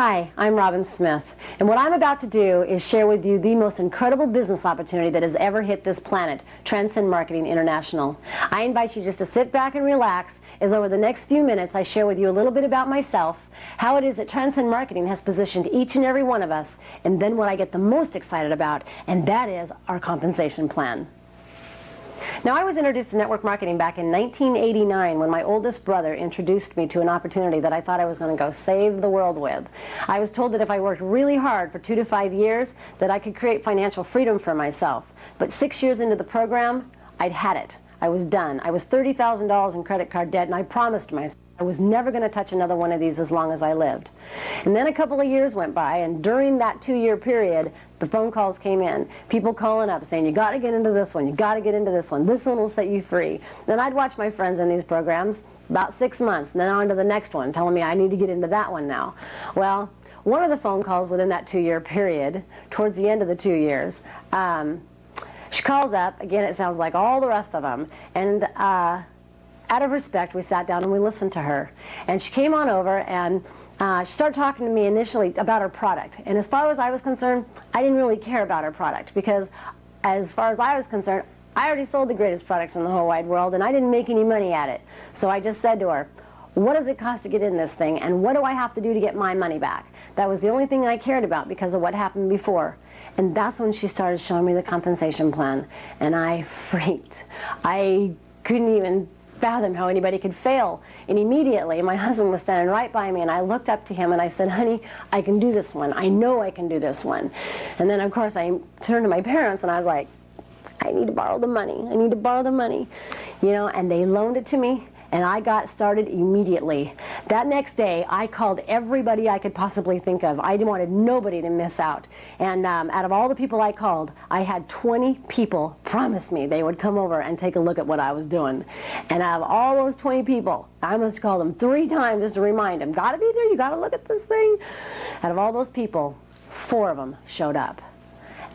Hi, I'm Robin Smith, and what I'm about to do is share with you the most incredible business opportunity that has ever hit this planet, Transcend Marketing International. I invite you just to sit back and relax as over the next few minutes I share with you a little bit about myself, how it is that Transcend Marketing has positioned each and every one of us, and then what I get the most excited about, and that is our compensation plan. Now, I was introduced to network marketing back in 1989 when my oldest brother introduced me to an opportunity that I thought I was going to go save the world with. I was told that if I worked really hard for 2 to 5 years, that I could create financial freedom for myself. But 6 years into the program, I'd had it. I was done. I was $30,000 in credit card debt, and I promised myself I was never going to touch another one of these as long as I lived. And then a couple of years went by, and during that 2-year period, the phone calls came in. People calling up saying, you got to get into this one, you got to get into this one will set you free. Then I'd watch my friends in these programs about 6 months, and then on to the next one, telling me I need to get into that one now. Well, one of the phone calls within that 2-year period, towards the end of the 2 years, she calls up, again it sounds like all the rest of them, and out of respect we sat down and we listened to her. And she came on over and she started talking to me initially about her product. And as far as I was concerned, I didn't really care about her product because as far as I was concerned, I already sold the greatest products in the whole wide world and I didn't make any money at it. So I just said to her, what does it cost to get in this thing and what do I have to do to get my money back? That was the only thing I cared about because of what happened before. And that's when she started showing me the compensation plan. And I freaked. I couldn't even fathom how anybody could fail. And immediately my husband was standing right by me and I looked up to him and I said, honey, I can do this one. I know I can do this one. And then of course I turned to my parents and I was like, I need to borrow the money. I need to borrow the money. You know, and they loaned it to me and I got started immediately. That next day I called everybody I could possibly think of. I wanted nobody to miss out. And out of all the people I called, I had 20 people promise me they would come over and take a look at what I was doing. And out of all those 20 people, I must call them 3 times just to remind them, gotta be there, you gotta look at this thing. Out of all those people, 4 of them showed up.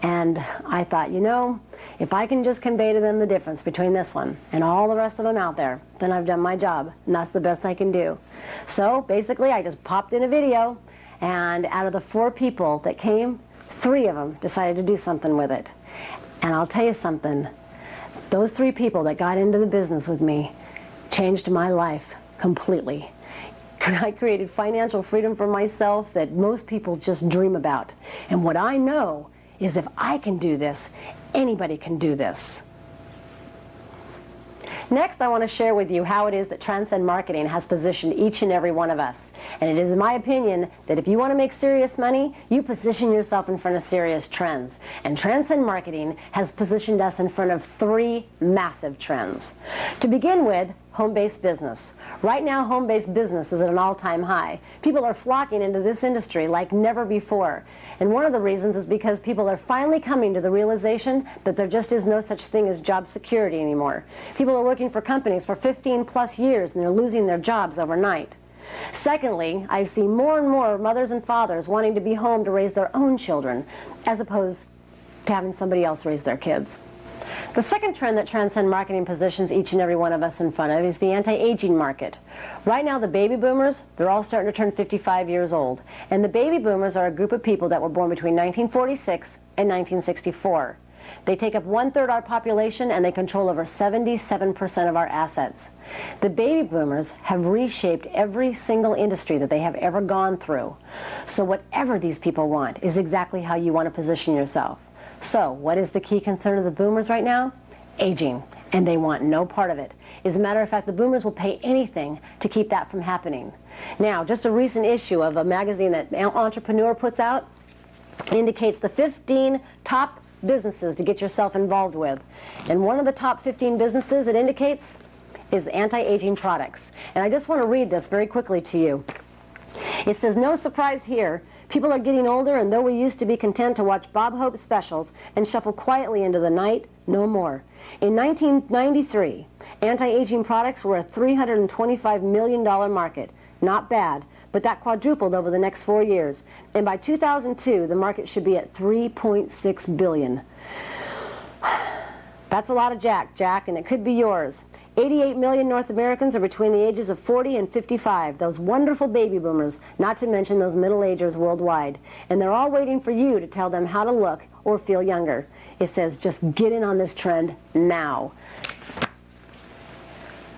And I thought, you know, if I can just convey to them the difference between this one and all the rest of them out there, then I've done my job, and that's the best I can do. So basically, I just popped in a video, and out of the 4 people that came, 3 of them decided to do something with it. And I'll tell you something, those 3 people that got into the business with me changed my life completely. I created financial freedom for myself that most people just dream about. And what I know is if I can do this, anybody can do this. Next, I want to share with you how it is that Transcend Marketing has positioned each and every one of us. And it is my opinion that if you want to make serious money, you position yourself in front of serious trends. And Transcend Marketing has positioned us in front of 3 massive trends. To begin with, home-based business. Right now, home-based business is at an all-time high. People are flocking into this industry like never before. And one of the reasons is because people are finally coming to the realization that there just is no such thing as job security anymore. People are working for companies for 15+ years and they're losing their jobs overnight. Secondly, I see more and more mothers and fathers wanting to be home to raise their own children as opposed to having somebody else raise their kids. The second trend that Transcend Marketing positions each and every one of us in front of is the anti-aging market. Right now, the baby boomers, they're all starting to turn 55 years old. And the baby boomers are a group of people that were born between 1946 and 1964. They take up 1/3 our population and they control over 77% of our assets. The baby boomers have reshaped every single industry that they have ever gone through. So whatever these people want is exactly how you want to position yourself. So, what is the key concern of the boomers right now? Aging. And they want no part of it. As a matter of fact, the boomers will pay anything to keep that from happening. Now, just a recent issue of a magazine that Entrepreneur puts out indicates the 15 top businesses to get yourself involved with. And one of the top 15 businesses it indicates is anti-aging products. And I just want to read this very quickly to you. It says, no surprise here. People are getting older, and though we used to be content to watch Bob Hope specials and shuffle quietly into the night, no more. In 1993, anti-aging products were a $325 million market. Not bad, but that quadrupled over the next 4 years. And by 2002, the market should be at $3.6 billion. That's a lot of Jack, and it could be yours. 88 million North Americans are between the ages of 40 and 55, those wonderful baby boomers, not to mention those middle-agers worldwide. And they're all waiting for you to tell them how to look or feel younger. It says just get in on this trend now.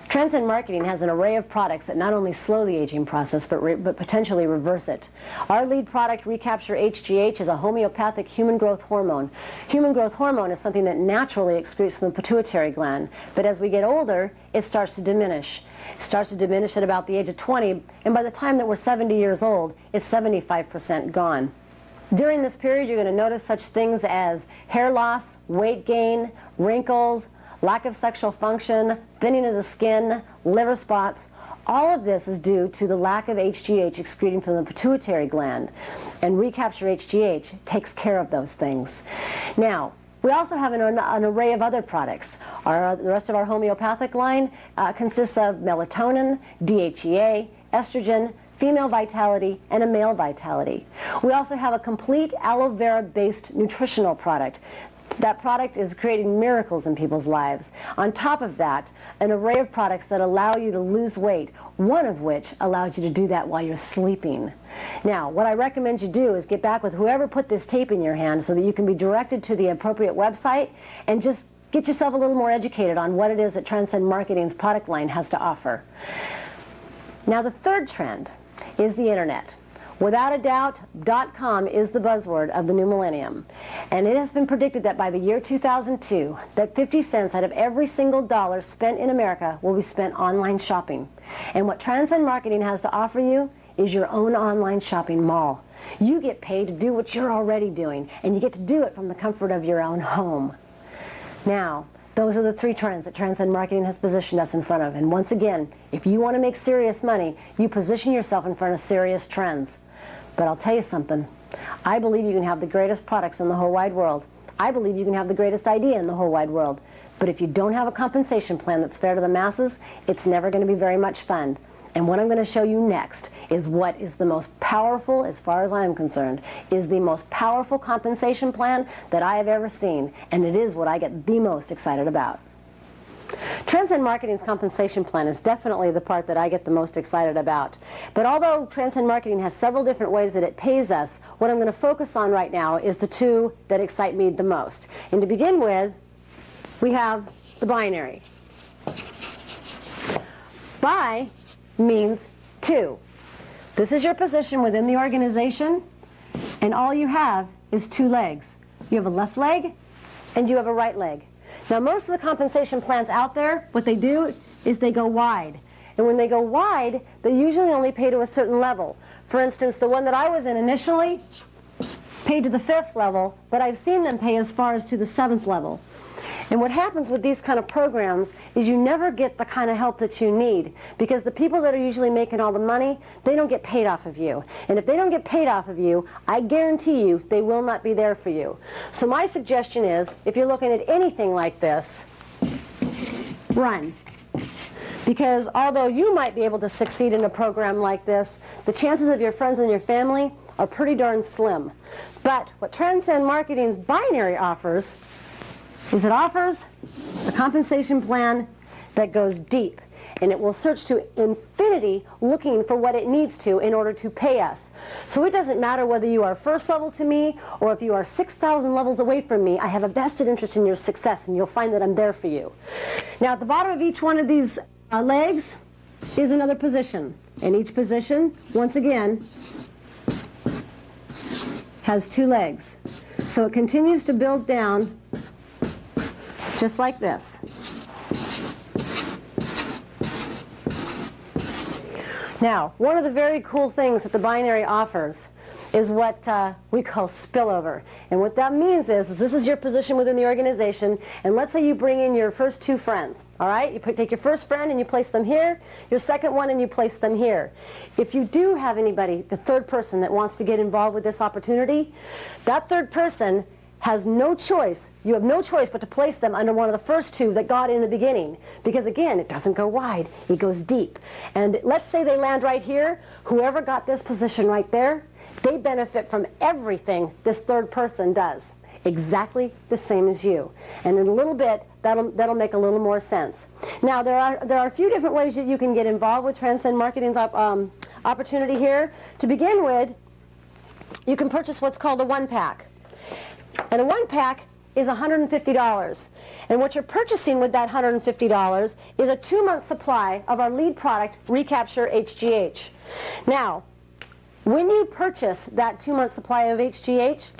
Transcend Marketing has an array of products that not only slow the aging process, but potentially reverse it. Our lead product, Recapture HGH, is a homeopathic human growth hormone. Human growth hormone is something that naturally excretes from the pituitary gland, but as we get older, it starts to diminish. It starts to diminish at about the age of 20, and by the time that we're 70 years old, it's 75% gone. During this period, you're going to notice such things as hair loss, weight gain, wrinkles, lack of sexual function, thinning of the skin, liver spots. All of this is due to the lack of HGH excreting from the pituitary gland. And Recapture HGH takes care of those things. Now, we also have an array of other products. The rest of our homeopathic line consists of melatonin, DHEA, estrogen, female vitality, and a male vitality. We also have a complete aloe vera-based nutritional product. That product is creating miracles in people's lives. On top of that, an array of products that allow you to lose weight, one of which allows you to do that while you're sleeping. Now, what I recommend you do is get back with whoever put this tape in your hand so that you can be directed to the appropriate website and just get yourself a little more educated on what it is that Transcend Marketing's product line has to offer. Now, the third trend is the internet. Without a doubt, .com is the buzzword of the new millennium. And it has been predicted that by the year 2002, that 50 cents out of every single dollar spent in America will be spent online shopping. And what Transcend Marketing has to offer you is your own online shopping mall. You get paid to do what you're already doing, and you get to do it from the comfort of your own home. Now, those are the three trends that Transcend Marketing has positioned us in front of. And once again, if you want to make serious money, you position yourself in front of serious trends. But I'll tell you something. I believe you can have the greatest products in the whole wide world. I believe you can have the greatest idea in the whole wide world. But if you don't have a compensation plan that's fair to the masses, it's never going to be very much fun. And what I'm going to show you next is what is the most powerful, as far as I'm concerned, is the most powerful compensation plan that I have ever seen. And it is what I get the most excited about. Transcend Marketing's compensation plan is definitely the part that I get the most excited about. But although Transcend Marketing has several different ways that it pays us, what I'm going to focus on right now is the two that excite me the most. And to begin with, we have the binary. Bi means two. This is your position within the organization, and all you have is two legs. You have a left leg, and you have a right leg. Now, most of the compensation plans out there, what they do is they go wide. And when they go wide, they usually only pay to a certain level. For instance, the one that I was in initially paid to the 5th level, but I've seen them pay as far as to the 7th level. And what happens with these kind of programs is you never get the kind of help that you need, because the people that are usually making all the money, they don't get paid off of you. And if they don't get paid off of you, I guarantee you they will not be there for you. So my suggestion is, if you're looking at anything like this, run. Because although you might be able to succeed in a program like this, the chances of your friends and your family are pretty darn slim. But what Transcend Marketing's binary offers is it offers a compensation plan that goes deep, and it will search to infinity looking for what it needs to in order to pay us. So it doesn't matter whether you are first level to me or if you are 6,000 levels away from me. I have a vested interest in your success, and you'll find that I'm there for you. Now, at the bottom of each one of these legs is another position, and each position, once again, has two legs. So it continues to build down just like this. Now, one of the very cool things that the binary offers is what we call spillover. And what that means is this is your position within the organization, and let's say you bring in your first two friends, all right? You take your first friend and you place them here, your second one and you place them here. If you do have anybody, the third person that wants to get involved with this opportunity, that third person has no choice. You have no choice but to place them under one of the first two that got in the beginning. Because again, it doesn't go wide, it goes deep. And let's say they land right here. Whoever got this position right there, they benefit from everything this third person does. exactly the same as you. And in a little bit, that'll make a little more sense. Now, there are a few different ways that you can get involved with Transcend Marketing's opportunity here. To begin with, you can purchase what's called a one-pack. And a one-pack is $150. And what you're purchasing with that $150 is a 2-month supply of our lead product, Recapture HGH. Now, when you purchase that 2-month supply of HGH,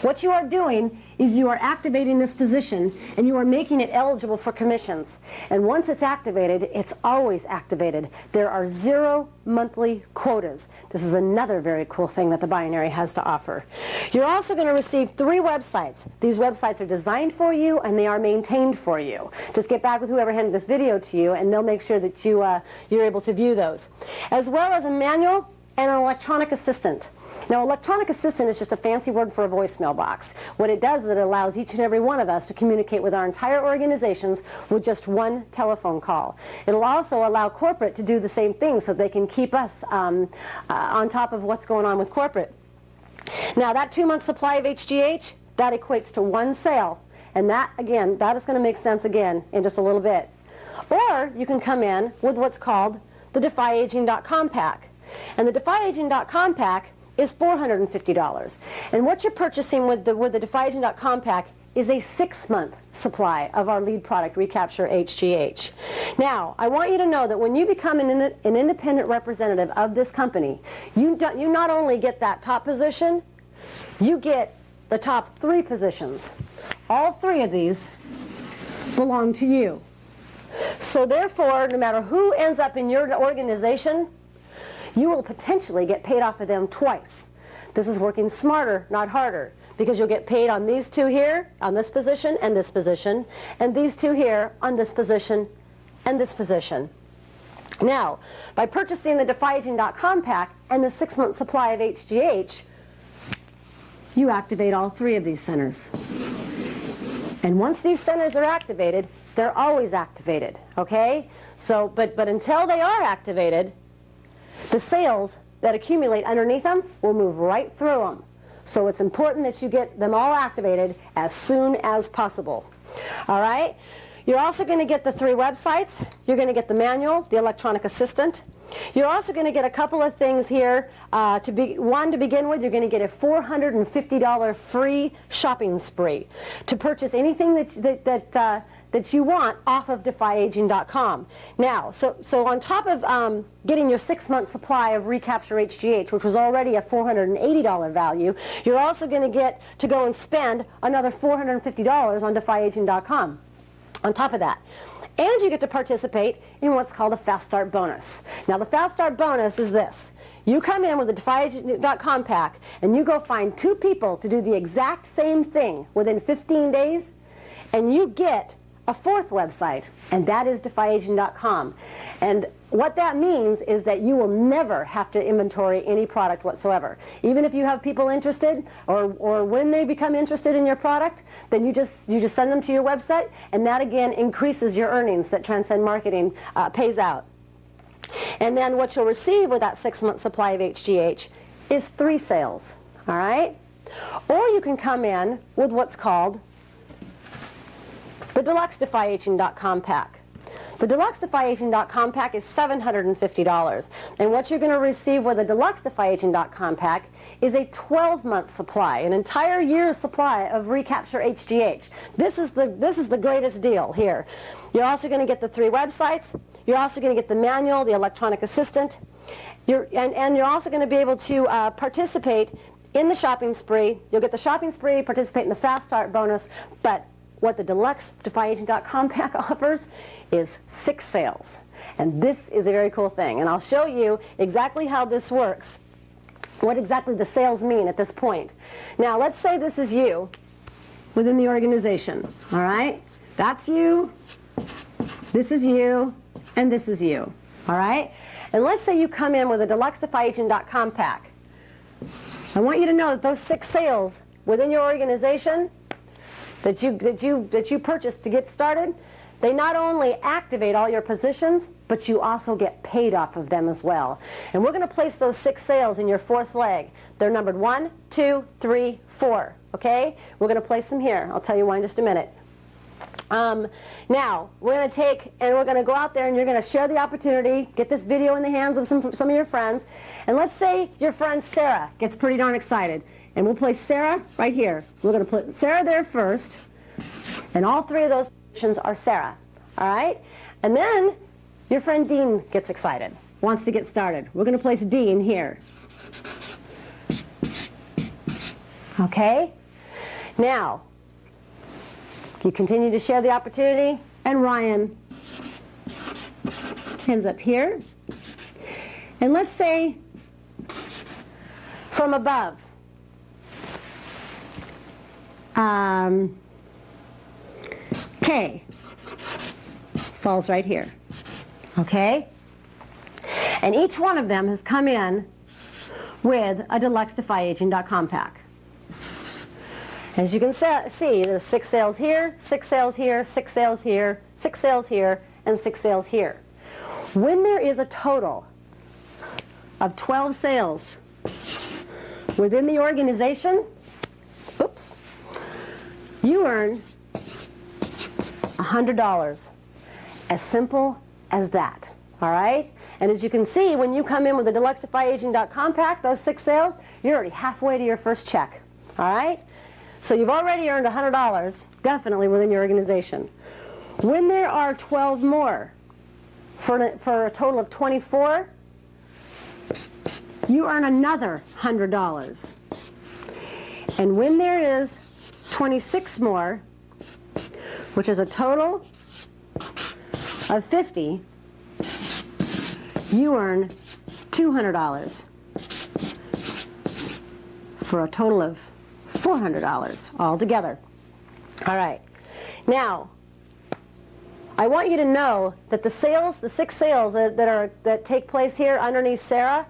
what you are doing is you are activating this position and you are making it eligible for commissions. And once it's activated, it's always activated. There are 0 monthly quotas. This is another very cool thing that the binary has to offer. You're also going to receive 3 websites. These websites are designed for you and they are maintained for you. Just get back with whoever handed this video to you and they'll make sure that you're able to view those. As well as a manual and an electronic assistant. Now, electronic assistant is just a fancy word for a voicemail box. What it does is it allows each and every one of us to communicate with our entire organizations with just 1 telephone call. It'll also allow corporate to do the same thing so they can keep us on top of what's going on with corporate. Now, that 2-month supply of HGH, that equates to 1 sale. And that, again, that is going to make sense again in just a little bit. Or you can come in with what's called the DefyAging.com pack. And the DefyAging.com pack is $450. And what you're purchasing with the DefyAging.com pack is a 6-month supply of our lead product, Recapture HGH. Now, I want you to know that when you become an independent representative of this company, you not only get that top position, you get the top 3 positions. All 3 of these belong to you. So therefore, no matter who ends up in your organization, you will potentially get paid off of them twice. This is working smarter, not harder, because you'll get paid on these 2 here, on this position, and these 2 here on this position and this position. Now, by purchasing the DefyAging.com pack and the 6-month supply of HGH, you activate all 3 of these centers. And once these centers are activated, they're always activated, okay? So, but until they are activated, the sales that accumulate underneath them will move right through them. So it's important that you get them all activated as soon as possible. All right? You're also going to get the 3 websites. You're going to get the manual, the electronic assistant. You're also going to get a couple of things here. To begin with, you're going to get a $450 free shopping spree to purchase anything that you want off of DefyAging.com. Now, so on top of getting your 6-month supply of Recapture HGH, which was already a $480 value, you're also going to get to go and spend another $450 on DefyAging.com on top of that. And you get to participate in what's called a Fast Start bonus. Now, the Fast Start bonus is this. You come in with the DefyAging.com pack, and you go find 2 people to do the exact same thing within 15 days, and you get a 4th website, and that is DefyAging.com. And what that means is that you will never have to inventory any product whatsoever. Even if you have people interested, or when they become interested in your product, then you just send them to your website, and that again increases your earnings that Transcend Marketing pays out. And then what you'll receive with that 6-month supply of HGH is 3 sales, all right? Or you can come in with what's called the Deluxe DefyAging.com pack. The Deluxe DefyAging.com pack is $750. And what you're going to receive with the Deluxe DefyAging.com pack is a 12-month supply, an entire year's supply of Recapture HGH. This is the greatest deal here. You're also going to get the 3 websites. You're also going to get the manual, the electronic assistant. And you're also going to be able to participate in the shopping spree. You'll get the shopping spree, participate in the Fast Start bonus, but what the Deluxe DefyAging.com pack offers is 6 sales. And this is a very cool thing. And I'll show you exactly how this works, what exactly the sales mean at this point. Now, let's say this is you within the organization, all right? That's you, this is you, and this is you, all right? And let's say you come in with a Deluxe DefyAging.com pack. I want you to know that those 6 sales within your organization that you purchased to get started, They not only activate all your positions, but you also get paid off of them as well. And we're going to place those 6 sales in your 4th leg. They're numbered 1, 2, 3, 4. Okay? We're going to place them here. I'll tell you why in just a minute. Now, we're going to take and we're going to go out there and you're going to share the opportunity, get this video in the hands of some of your friends. And let's say your friend Sarah gets pretty darn excited. And we'll place Sarah right here. We're going to put Sarah there first. And all 3 of those positions are Sarah. All right? And then your friend Dean gets excited, wants to get started. We're going to place Dean here. Okay? Now, you continue to share the opportunity, and Ryan ends up here. And let's say from above, K falls right here. Okay? And each one of them has come in with a deluxe Defy Aging.com pack. As you can see, there's 6 sales here, 6 sales here, 6 sales here, 6 sales here, and 6 sales here. When there is a total of 12 sales within the organization, oops, you earn $100. As simple as that. All right? And as you can see, when you come in with the Deluxe Defy Aging.com pack, those 6 sales, you're already halfway to your first check. All right? So you've already earned $100, definitely within your organization. When there are 12 more, for a total of 24, you earn another $100. And when there is 26 more, which is a total of 50, you earn $200 for a total of $400 altogether. All right. Now, I want you to know that the 6 sales that take place here underneath Sarah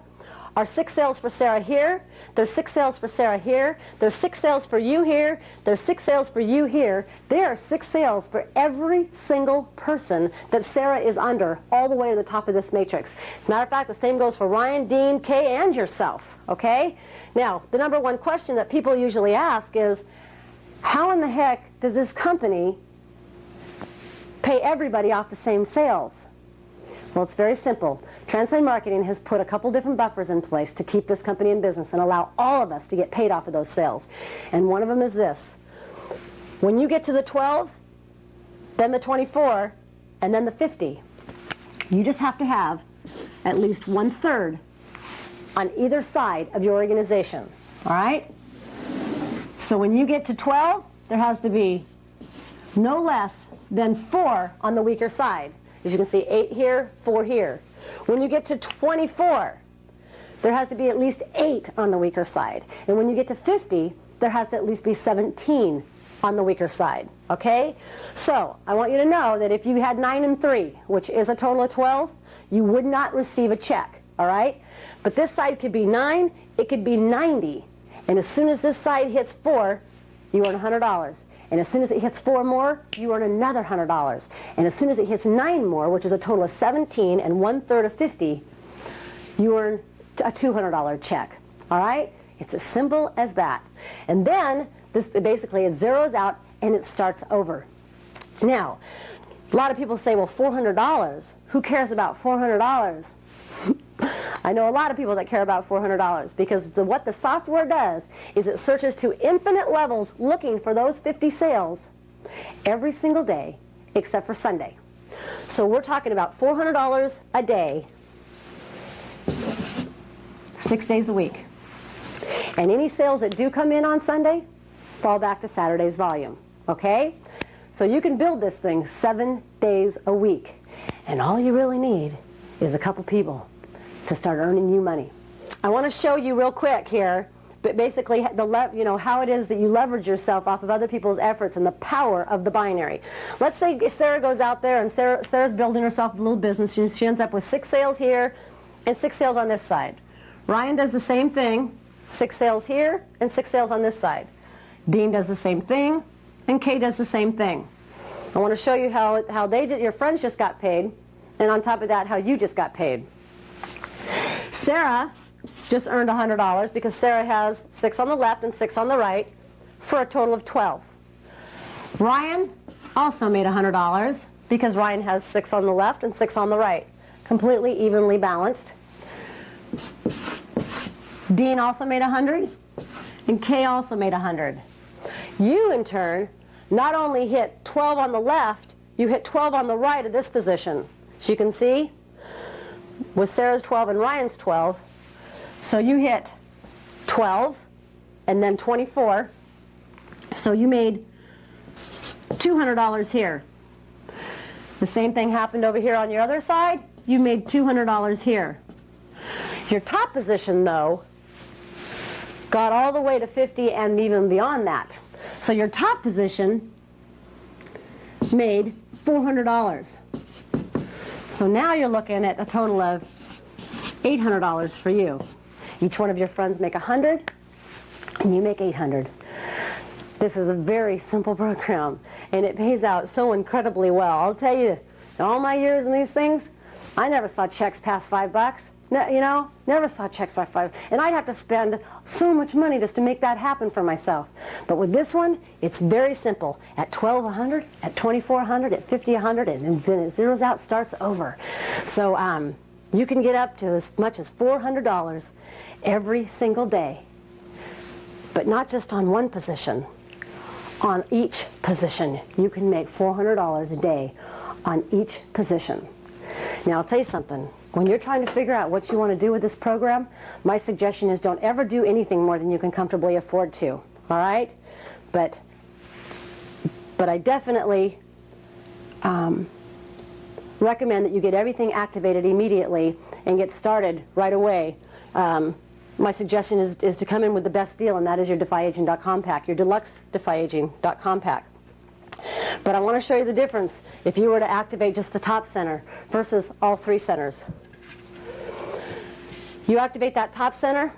are 6 sales for Sarah here. There's 6 sales for Sarah here. There's 6 sales for you here. There's 6 sales for you here. There are 6 sales for every single person that Sarah is under, all the way to the top of this matrix. As a matter of fact, the same goes for Ryan, Dean, Kay, and yourself. Okay? Now, the number one question that people usually ask is, how in the heck does this company pay everybody off the same sales? Well, it's very simple. Transcend Marketing has put a couple different buffers in place to keep this company in business and allow all of us to get paid off of those sales. And one of them is this. When you get to the 12, then the 24, and then the 50, you just have to have at least 1/3 on either side of your organization. All right? So when you get to 12, there has to be no less than 4 on the weaker side. As you can see, 8 here, 4 here. When you get to 24, there has to be at least 8 on the weaker side. And when you get to 50, there has to at least be 17 on the weaker side. Okay? So I want you to know that if you had 9 and 3, which is a total of 12, you would not receive a check. All right? But this side could be 9, it could be 90. And as soon as this side hits 4, you earn $100. And as soon as it hits 4 more, you earn another $100. And as soon as it hits 9 more, which is a total of 17 and 1/3 of 50, you earn a $200 check. All right? It's as simple as that. And then this basically it zeroes out and it starts over. Now, a lot of people say, well, $400. Who cares about $400? I know a lot of people that care about $400 because what the software does is it searches to infinite levels looking for those 50 sales every single day except for Sunday. So we're talking about $400 a day, 6 days a week. And any sales that do come in on Sunday fall back to Saturday's volume. Okay? So you can build this thing 7 days a week. And all you really need is a couple people to start earning you money. I want to show you real quick here, but basically how it is that you leverage yourself off of other people's efforts and the power of the binary. Let's say Sarah goes out there and Sarah's building herself a little business. She ends up with 6 sales here and 6 sales on this side. Ryan does the same thing, 6 sales here and 6 sales on this side. Dean does the same thing and Kay does the same thing. I want to show you how your friends just got paid, and on top of that, how you just got paid. Sarah just earned $100 because Sarah has 6 on the left and 6 on the right for a total of 12. Ryan also made $100 because Ryan has 6 on the left and 6 on the right, completely evenly balanced. Dean also made 100, and Kay also made 100. You, in turn, not only hit 12 on the left, you hit 12 on the right of this position. As you can see, with Sarah's 12 and Ryan's 12, so you hit 12 and then 24, so you made $200 here. The same thing happened over here on your other side. You made $200 here. Your top position, though, got all the way to 50 and even beyond that. So your top position made $400. So now you're looking at a total of $800 for you. Each one of your friends make 100, and you make 800. This is a very simple program, and it pays out so incredibly well. I'll tell you, in all my years in these things, I never saw checks past $5. You know, never saw checks by $5. And I'd have to spend so much money just to make that happen for myself. But with this one, it's very simple. At 12, 100, at 24, 100, at 50, 100, and then it zeroes out, starts over. So you can get up to as much as $400 every single day. But not just on one position. On each position, you can make $400 a day on each position. Now, I'll tell you something. When you're trying to figure out what you want to do with this program, my suggestion is don't ever do anything more than you can comfortably afford to. All right? But I definitely recommend that you get everything activated immediately and get started right away. My suggestion is to come in with the best deal, and that is your DefyAging.com pack, your deluxe DefyAging.com pack. But I want to show you the difference if you were to activate just the top center versus all 3 centers. You activate that top center,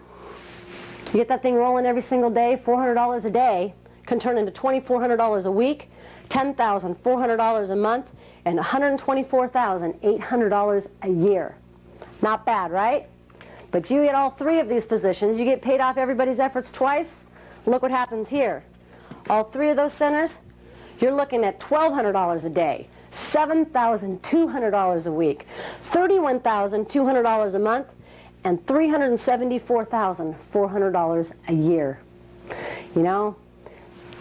you get that thing rolling every single day, $400 a day can turn into $2,400 a week, $10,400 a month, and $124,800 a year. Not bad, right? But you get all 3 of these positions, you get paid off everybody's efforts twice. Look what happens here. All 3 of those centers, you're looking at $1,200 a day, $7,200 a week, $31,200 a month, and $374,400 a year. You know,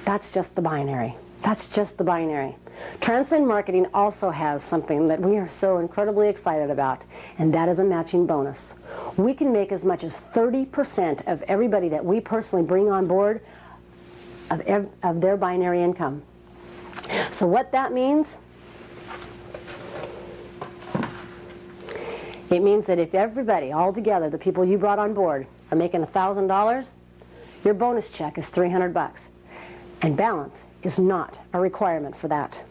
that's just the binary. That's just the binary. Transcend Marketing also has something that we are so incredibly excited about, and that is a matching bonus. We can make as much as 30% of everybody that we personally bring on board of their binary income. So what that means, it means that if everybody all together, the people you brought on board, are making $1,000, your bonus check is $300, and balance is not a requirement for that.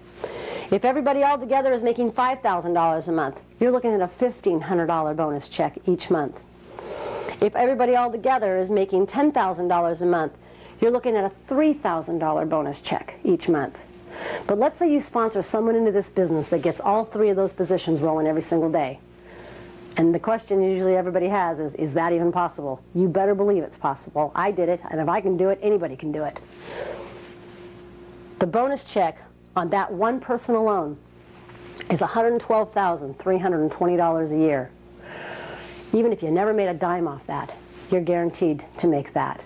If everybody all together is making $5,000 a month, you're looking at a $1,500 bonus check each month. If everybody all together is making $10,000 a month, you're looking at a $3,000 bonus check each month. But let's say you sponsor someone into this business that gets all 3 of those positions rolling every single day. And the question usually everybody has is that even possible? You better believe it's possible. I did it, and if I can do it, anybody can do it. The bonus check on that one person alone is $112,320 a year. Even if you never made a dime off that, you're guaranteed to make that.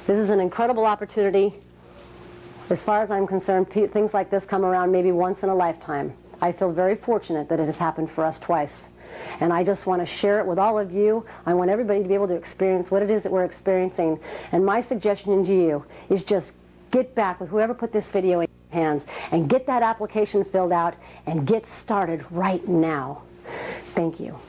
This is an incredible opportunity. As far as I'm concerned, things like this come around maybe once in a lifetime. I feel very fortunate that it has happened for us twice. And I just want to share it with all of you. I want everybody to be able to experience what it is that we're experiencing. And my suggestion to you is just get back with whoever put this video in your hands and get that application filled out and get started right now. Thank you.